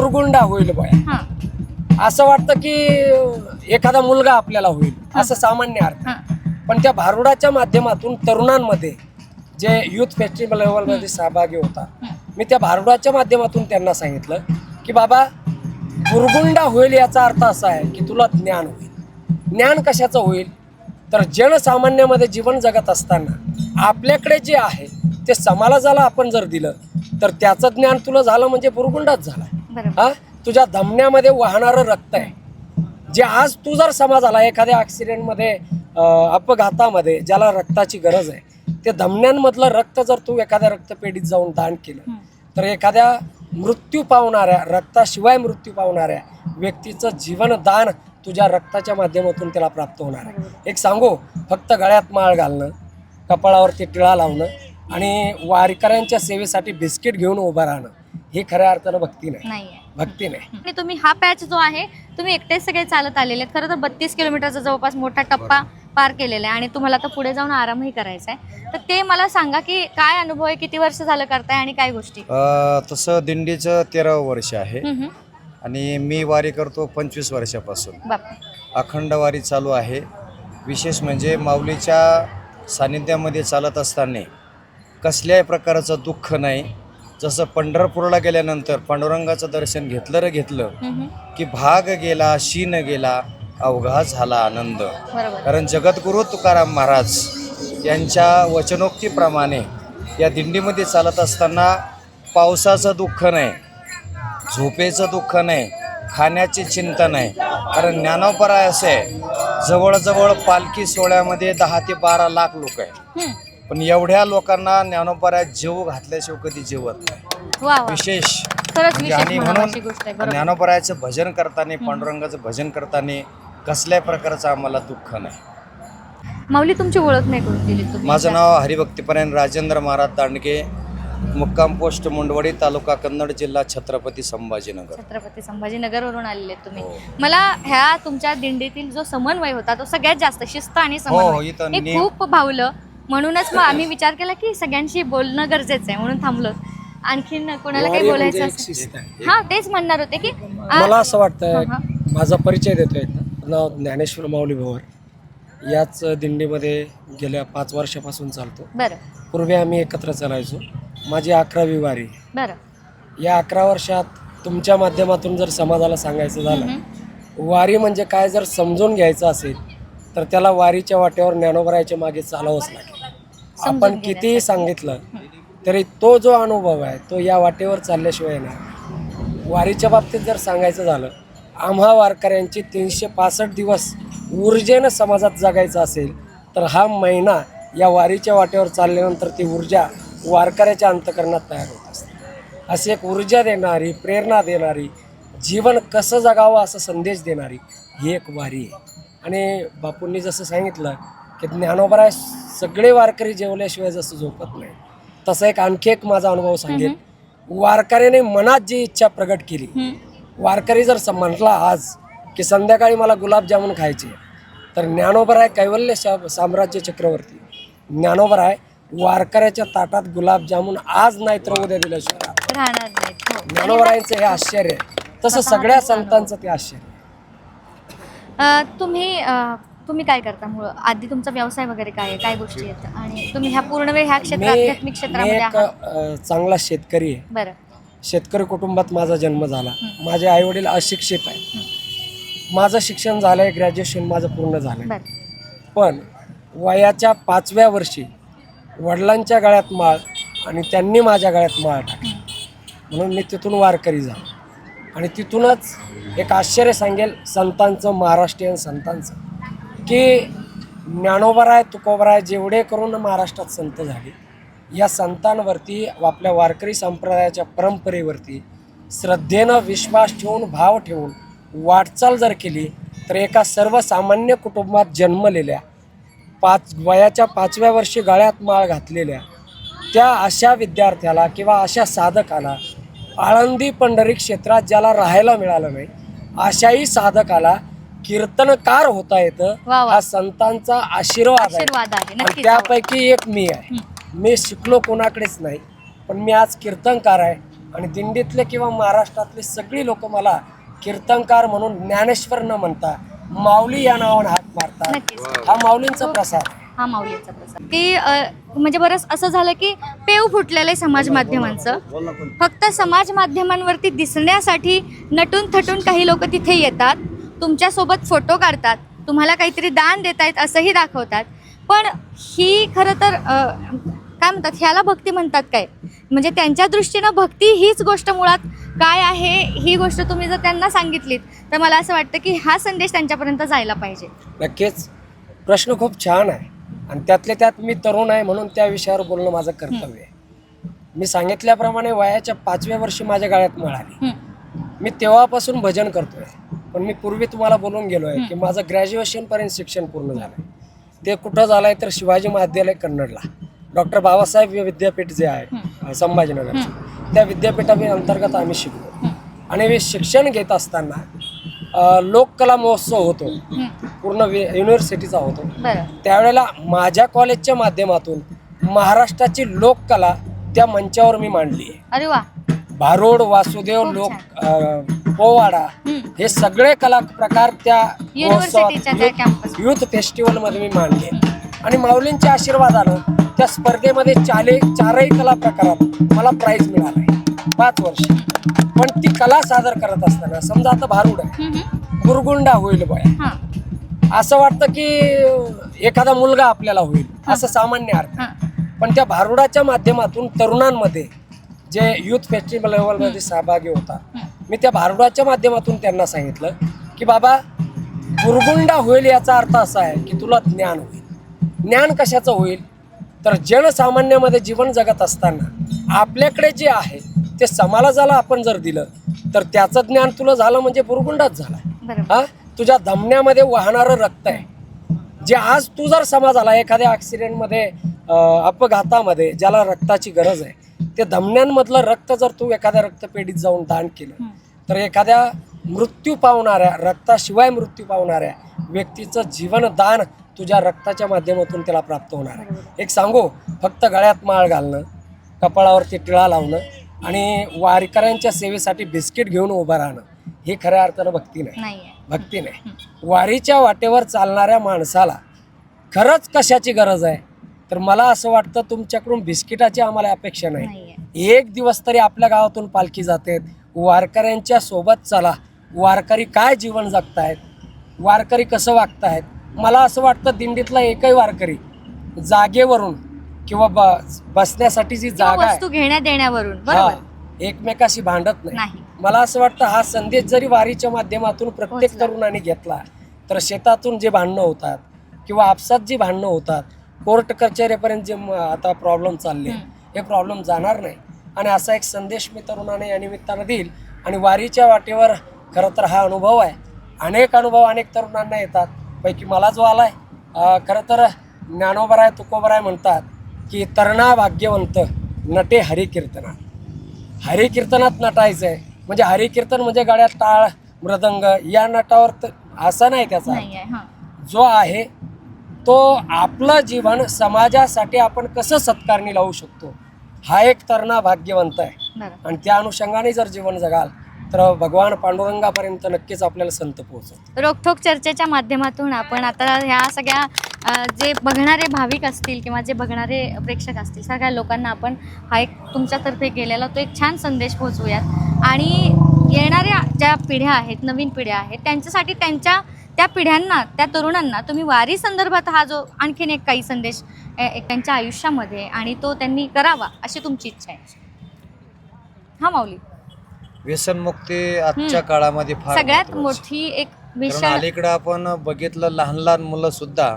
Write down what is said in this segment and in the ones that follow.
बुरगुंडा होईल बया, असं वाटतं की एखादा मुलगा आपल्याला होईल, असं सामान्य अर्थ. पण त्या भारुडाच्या माध्यमातून तरुणांमध्ये जे युथ फेस्टिवल लेवलमध्ये सहभागी होता, मी त्या भारुडाच्या माध्यमातून त्यांना सांगितलं की बाबा बुरगुंडा होईल याचा अर्थ असा आहे की तुला ज्ञान होईल. ज्ञान कशाचं होईल तर जनसामान्यामध्ये जीवन जगत असताना आपल्याकडे जे आहे ते समाजाला आपण जर दिलं तर त्याचं ज्ञान तुला झालं म्हणजे बुरगुंडाच झाला. हा, तुझ्या धमन्यामध्ये वाहणारं रक्त आहे जे आज तू जर समाजाला एखाद्या ॲक्सिडेंटमध्ये अपघातामध्ये ज्याला रक्ताची गरज आहे ते धमन्यांमधलं रक्त जर तू एखाद्या रक्तपेढीत जाऊन दान केलं तर एखाद्या मृत्यू पावणाऱ्या रक्ताशिवाय मृत्यू पावणाऱ्या व्यक्तीचं जीवनदान तुझ्या रक्ताच्या माध्यमातून त्याला प्राप्त होणार आहे. एक सांगू, फक्त गळ्यात माळ घालणं, कपाळावरती टिळा लावणं आणि वारकऱ्यांच्या सेवेसाठी बिस्किट घेऊन उभं राहणं हे खऱ्या अर्थानं भक्ती नाही. भक्ती नाही. आणि तुम्ही हा पॅच जो आहे तुम्ही एकटेच सगळे चालत आलेले आहेत. खरं तर 32 किलोमीटरचा जवळपास मोठा टप्पा पार केलेला आहे आणि तुम्हाला तर पुढे जाऊन आरामही करायचा आहे. तर ते मला सांगा की काय अनुभव आहे, किती वर्ष झालं करताय आणि काय गोष्टी? तसं दिंडीचं 13वं वर्ष आहे आणि मी वारी करतो 25 वर्षापासून. अखंड वारी चालू आहे. विशेष म्हणजे माऊलीच्या सानिध्यामध्ये चालत असताना कसल्याही प्रकारचं दुःख नाही. जसं पंढरपूरला गेल्यानंतर पांडुरंगाचं दर्शन घेतलं की भाग गेला, शीन गेला, अवघा झाला आनंद. कारण जगद्गुरू तुकाराम महाराज यांच्या वचनोक्तीप्रमाणे या दिंडीमध्ये चालत असताना पावसाचं दुःख नाही, झोपेचं दुःख नाही, खाण्याची चिंता नाही. कारण ज्ञानोपराय असे जवळजवळ पालखी सोहळ्यामध्ये 10 ते 12 लाख लोक आहेत, पण एवढ्या लोकांना ज्ञानोपराय जेव घातल्याशिवाय कधी जेवत नाही. विशेष आणि म्हणून ज्ञानोपरायाचं भजन करताना, पांडुरंगाचं भजन करताना कसल्याही प्रकारचं आम्हाला दुःख नाही. माऊली, तुमची ओळख नाही करून दिली तुम्ही. माझं नाव हरिभक्तीपरायण राजेंद्र महाराज दांडगे, मुक्काम पोस्ट मुंडवडी, तालुका कन्नड, जिल्हा छत्रपती संभाजीनगर. छत्रपती संभाजीनगरवरून आलेले तुम्ही. मला ह्या तुमच्या दिंडीतील जो समन्वय होता तो सगळ्यात जास्त शिस्त आणि समन्वय हे खूप भावलं. म्हणूनच मग आम्ही विचार केला की सगळ्यांशी बोलणं गरजेचं आहे म्हणून थांबलो. आणखीन कोणाला काही बोलायचं असेल? हा, तेच म्हणणार होते की मला असं वाटतं, माझा परिचय देतोय. नाव ज्ञानेश्वर माऊली भोवर. याच दिंडीमध्ये गेल्या 5 वर्षापासून चालतो. पूर्वी आम्ही एकत्र चालायचो. माझी 11वी वारी. या 11 वर्षात तुमच्या माध्यमातून जर समाजाला सांगायचं झालं वारी म्हणजे काय जर समजून घ्यायचं असेल तर त्याला वारीच्या वाटेवर ज्ञानोबरायच्या मागे चालावंच लागेल. आपण कितीही सांगितलं तरी तो जो अनुभव आहे तो या वाटेवर चालल्याशिवाय नाही. वारीच्या बाबतीत जर सांगायचं झालं, आम्हा वारकऱ्यांची 365 दिवस ऊर्जेनं समाजात जगायचं असेल तर हा महिना या वारीच्या वाटेवर चालल्यानंतर ती ऊर्जा वारकऱ्याच्या अंतःकरणात तयार होत असते. अशी एक ऊर्जा देणारी, प्रेरणा देणारी, जीवन कसं जगावं असा संदेश देणारी ही एक वारी आहे. आणि बापूंनी जसं सांगितलं की ज्ञानोबराय सगळे वारकरी जेवल्याशिवाय जसं झोपत नाही, तसा एक आणखी एक माझा अनुभव सांगेल. वारकऱ्याने मनात जी इच्छा प्रगट केली, वारकरी जर म्हटला आज की संध्याकाळी मला गुलाबजामुन खायचे, तर ज्ञानोबराय कैवल्य साम्राज्य चक्रवर्ती ज्ञानोबराय वारकऱ्याच्या ताटात गुलाबजामुन आज नाही तर उद्या दिल्याशिवाय राहणार नाही. ज्ञानोबरायांचं हे आश्चर्य आहे. तसं सगळ्या संतांचं ते आश्चर्य. तुम्ही काय करता? मुळे आधी तुमचा व्यवसाय वगैरे काय आहे, काय गोष्टी आहेत आणि तुम्ही ह्या पूर्ण वेळ ह्या आध्यात्मिक क्षेत्रामध्ये आहात? चांगला शेतकरी आहे. बरं. शेतकरी कुटुंबात माझा जन्म झाला. माझे आईवडील अशिक्षित आहेत. माझं शिक्षण झालंय, ग्रॅज्युएशन माझं पूर्ण झालंय. पण वयाच्या 5व्या वर्षी वडिलांच्या गळ्यात माळ आणि त्यांनी माझ्या गळ्यात माळ टाकली म्हणून मी तिथून वारकरी झालो. आणि तिथूनच एक आश्चर्य सांगेल संतांचं, महाराष्ट्रीयन संतांचं, की ज्ञानोबराय, तुकोबराय जेवढे करून महाराष्ट्रात संत झाले, या संतांवरती, आपल्या वारकरी संप्रदायाच्या परंपरेवरती श्रद्धेनं विश्वास ठेवून, भाव ठेवून वाटचाल जर केली तर एका सर्वसामान्य कुटुंबात जन्मलेल्या, वयाच्या 5व्या वर्षी गळ्यात माळ घातलेल्या त्या अशा विद्यार्थ्याला किंवा अशा साधकाला, आळंदी पंढरी क्षेत्रात ज्याला राहायला मिळालं नाही अशाही साधकाला कीर्तनकार होता येतं. हा संतांचा आशीर्वाद आहे. त्यापैकी एक मी आहे. मी शिकलो कोणाकडेच नाही, पण मी आज कीर्तनकार आहे आणि दिंडीतले किंवा महाराष्ट्रातले सगळी लोक मला कीर्तनकार म्हणून ज्ञानेश्वर न म्हणता माऊली या नावाने हाक मारतात. नक्कीच. हा माऊलींचा प्रसाद आहे. हा माऊलीचा प्रसाद की म्हणजे बरंच असं झालं की पेव फुटलेलं आहे समाज माध्यमांचं. फक्त समाज माध्यमांवरती दिसण्यासाठी नटून थटून काही लोक तिथे येतात, तुमच्यासोबत फोटो काढतात, तुम्हाला काहीतरी दान देतायत असंही दाखवतात. पण ही खरं तर काय म्हणतात, ह्याला भक्ती म्हणतात काय? म्हणजे त्यांच्या दृष्टीनं भक्ती हीच गोष्ट मुळात काय आहे, ही गोष्ट तुम्ही जर त्यांना सांगितलीत तर मला असं वाटतं की हा संदेश त्यांच्यापर्यंत जायला पाहिजे. नक्कीच प्रश्न खूप छान आहे आणि त्यातल्या त्यात मी तरुण आहे म्हणून त्या विषयावर बोलणं माझं कर्तव्य आहे. मी सांगितल्याप्रमाणे वयाच्या 5व्या वर्षी माझ्या गळ्यात माळ आली. मी तेव्हापासून भजन करतोय. पण मी पूर्वी तुम्हाला बोलून गेलो आहे की माझं ग्रॅज्युएशनपर्यंत शिक्षण पूर्ण झालं आहे. ते कुठं झालं आहे तर शिवाजी महाविद्यालय कन्नडला डॉक्टर बाबासाहेब विद्यापीठ जे आहे संभाजीनगर, त्या विद्यापीठाअंतर्गत आम्ही शिकलो. आणि शिक्षण घेत असताना लोककला महोत्सव होतो, पूर्ण युनिव्हर्सिटीचा होतो. त्यावेळेला माझ्या कॉलेजच्या माध्यमातून महाराष्ट्राची लोककला त्या मंचावर मी मांडली आहे. अरे वा. भारूड, वासुदेव, लोक पोवाडा हे सगळे कला प्रकार त्या युथ फेस्टिवल मध्ये मी मांडले. आणि माऊलींच्या आशीर्वादानं त्या स्पर्धेमध्ये चारही कला प्रकारात मला प्राइज मिळाला 5 वर्ष. पण ती कला सादर करत असताना समजा आता भारूड आहे, गुरगुंडा होईल बया, असं वाटतं की एखादा मुलगा आपल्याला होईल असं सामान्य अर्थ. पण त्या भारुडाच्या माध्यमातून तरुणांमध्ये जे युथ फेस्टिवल लेवलमध्ये सहभागी होतात, मी त्या भारुडाच्या माध्यमातून त्यांना सांगितलं की बाबा गुरगुंडा होईल याचा अर्थ असा आहे की तुला ज्ञान होईल. ज्ञान कशाचं होईल तर जनसामान्यामध्ये जीवन जगत असताना आपल्याकडे जे आहे ते समाजाला आपण जर दिलं तर त्याचं ज्ञान तुला झालं म्हणजे गुरगुंडाच झाला. हा, तुझ्या धमन्यामध्ये वाहणारं रक्त आहे जे आज तू जर समाजाला एखाद्या ॲक्सिडेंटमध्ये अपघातामध्ये ज्याला रक्ताची गरज आहे ते धमन्यांमधलं रक्त जर तू एखाद्या रक्तपेढीत जाऊन दान केलं तर एखाद्या मृत्यू पावणाऱ्या, रक्ताशिवाय मृत्यू पावणाऱ्या व्यक्तीचं जीवनदान तुझ्या रक्ताच्या माध्यमातून त्याला प्राप्त होणार आहे. एक सांगू, फक्त गळ्यात माळ घालणं, कपाळावरती टिळा लावणं आणि वारकऱ्यांच्या सेवेसाठी बिस्किट घेऊन उभं राहणं हे खऱ्या अर्थानं भक्ती नाही. भक्ती नाही. वारीच्या वाटेवर चालणाऱ्या माणसाला खरंच कशाची गरज आहे तर मला असं वाटतं तुमच्याकडून बिस्किटाची आम्हाला अपेक्षा नाही. एक दिवस तरी आपल्या गावातून पालखी जाते, वारकऱ्यांच्या सोबत चला. वारकरी काय जीवन जगतायत, वारकरी कसं वागतायत. मला असं वाटतं दिंडीतला एकही वारकरी जागेवरून किंवा बसण्यासाठी जी जागा वस्तू घेण्या देण्यावरून एकमेकाशी भांडत नाही. मला असं वाटतं हा संदेश जरी वारीच्या माध्यमातून प्रत्येक तरुणाने घेतला तर शेतातून जे भांडणं होतात किंवा आपसात जी भांडणं होतात, कोर्ट कचेरीपर्यंत जे आता प्रॉब्लेम चालले हे प्रॉब्लेम जाणार नाही. आणि असा एक संदेश मी तरुणाने या निमित्तानं देईल. आणि वारीच्या वाटेवर खरं तर हा अनुभव आहे. अनेक अनुभव अनेक तरुणांना येतात. पैकी मला जो आलाय खरं तर ज्ञानोबराय तुकोबराय म्हणतात की तरणा भाग्यवंत नटे हरिकीर्तनात. हरिकीर्तनात नटायचं आहे म्हणजे हरिकीर्तन म्हणजे गळ्यात टाळ मृदंग या नटावर असं नाही. त्याचा जो आहे तो आपलं जीवन समाजासाठी आपण कसं सत्कारणी लावू शकतो हा एक तरणा भाग्यवंत आहे. आणि त्या अनुषंगाने जर जीवन जगाल तर भगवान पांडुरंगापर्यंत नक्कीच आपल्याला संत पोहोचतो. रोखोक चर्चेच्या माध्यमातून आपण आता ह्या सगळ्या जे बघणारे भाविक असतील किंवा जे बघणारे प्रेक्षक असतील सगळ्या लोकांना आपण हा एक तुमच्यातर्फे केलेला तो एक छान संदेश पोहोचवूयात. आणि येणाऱ्या ज्या पिढ्या आहेत, नवीन पिढ्या आहेत, त्यांच्यासाठी त्या पिढ्यांना, त्या तरुणांना तुम्ही वारी संदर्भात हा जो आणखीन एक काही संदेश त्यांच्या आयुष्यामध्ये आणि तो त्यांनी करावा अशी तुमची इच्छा आहे. हा माऊली. व्यसनमुक्ती आजच्या काळामध्ये फार सगळ्यात मोठी एक कारण अलीकडं आपण बघितलं लहान लहान मुलं सुद्धा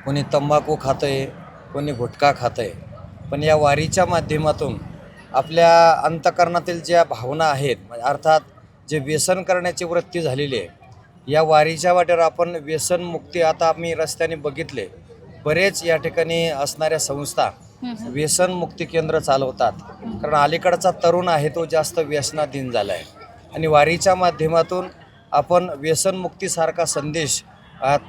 कोणी तंबाखू खातंय, कोणी गुटखा खातंय. पण या वारीच्या माध्यमातून आपल्या अंतःकरणातील ज्या भावना आहेत अर्थात जे व्यसन करण्याची वृत्ती झालेली आहे या वारीच्या वाटेवर आपण व्यसनमुक्ती आता आम्ही रस्त्याने बघितले बरेच या ठिकाणी असणाऱ्या संस्था व्यसनमुक्ती केंद्र चालवतात. कारण अलीकडचा तरुण आहे तो जास्त व्यसनाधीन झाला आहे आणि वारीच्या माध्यमातून आपण व्यसनमुक्तीसारखा संदेश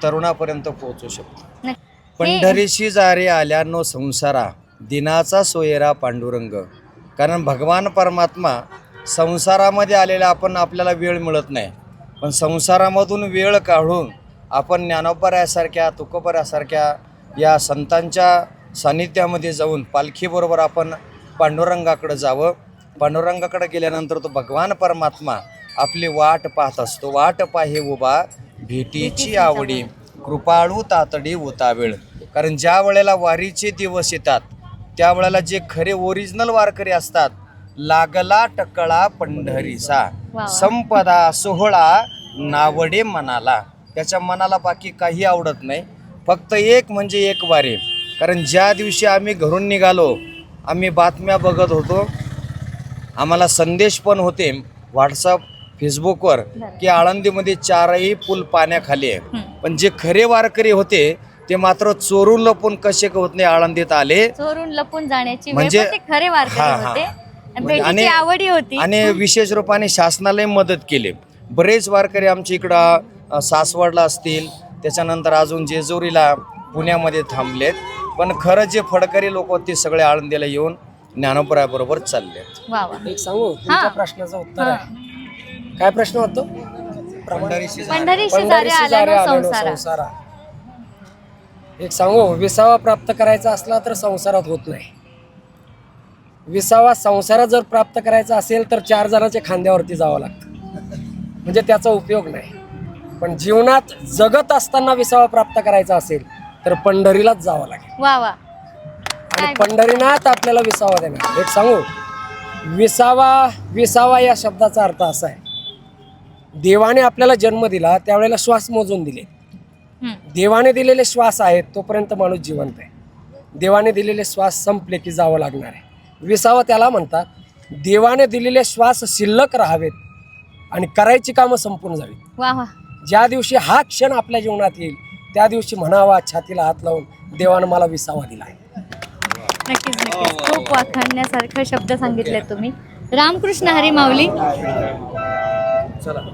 तरुणापर्यंत पोहोचू शकतो. पंढरीशी जारे आल्यानो संसारा दिनाचा सोयरा पांडुरंग कारण भगवान परमात्मा संसारामध्ये आलेला आपल्याला वेळ मिळत नाही, पण संसारामधून वेळ काढून आपण ज्ञानोबरायासारख्या तुकोबरायासारख्या या संतांच्या सानिध्यामध्ये जाऊन पालखीबरोबर आपण पांडुरंगाकडे जावं. पांडुरंगाकडे गेल्यानंतर तो भगवान परमात्मा आपली वाट पाहत असतो. वाट पाहे उभा भेटीची आवडी, कृपाळू तातडी उतावेळ. कारण ज्या वेळेला वारीचे दिवस येतात त्यावेळेला जे खरे ओरिजिनल वारकरी असतात, लागला टकळा पंढरीचा, संपदा सोहळा नावडे मनाला. त्याच्या मनाला बाकी काही आवडत नाही, फक्त एक म्हणजे एक वारी. कारण ज्या दिवशी आम्ही घरून निघालो, आम्ही बातम्या बघत होतो, आम्हाला संदेश पण होते व्हॉट्सअप फेसबुकवर की आळंदीमध्ये 4ही पूल पाण्याखाली आहे. पण जे खरे वारकरी होते ते मात्र चोरून लपून कसे होत नाही आळंदीत आले, चोरून लपून जाण्याची म्हणजे ते खरे वारकरी होते, भेटीची आवडी होती. आणि विशेष रूपाने शासनालाही मदत केली. बरेच वारकरी आमच्या इकडं सासवडला असतील, त्याच्यानंतर अजून जेजुरीला, पुण्यामध्ये थांबलेत. पण खरं जे फडकरी लोक होते ते सगळे आळंदीला येऊन ज्ञानोबरायाबरोबर चालले. एक सांगू तुमच्या प्रश्नाचं उत्तर आहे. काय प्रश्न होतो? पंढरी शेजारी आल्यानं संसारा. एक सांगू, विसावा प्राप्त करायचा असला तर संसारात होत नाही. विसावा संसारात जर प्राप्त करायचा असेल तर 4 जणांच्या खांद्यावरती जावं लागतं, म्हणजे त्याचा उपयोग नाही. पण जीवनात जगत असताना विसावा प्राप्त करायचा असेल तर पंढरीलाच जावं लागेल. वा वा. आणि पंढरीनाथ आपल्याला विसावा देणार. एक सांगू, विसावा या शब्दाचा अर्थ असा आहे, देवाने आपल्याला जन्म दिला त्यावेळेला श्वास मोजून दिले. देवाने दिलेले श्वास आहेत तोपर्यंत माणूस जिवंत आहे. देवाने दिलेले श्वास संपले की जावं लागणार आहे. विसावा त्याला म्हणतात, देवाने दिलेले श्वास शिल्लक राहावेत आणि करायची कामं संपून जावीत. वा वा. ज्या दिवशी हा क्षण आपल्या जीवनात येईल त्या दिवशी म्हणावा छातीला हात लावून, देवानं मला विसावा दिला आहे. नक्कीच नक्कीच. खूप वाखाणण्यासारखे शब्द सांगितले तुम्ही. रामकृष्ण हरी माऊली. चला.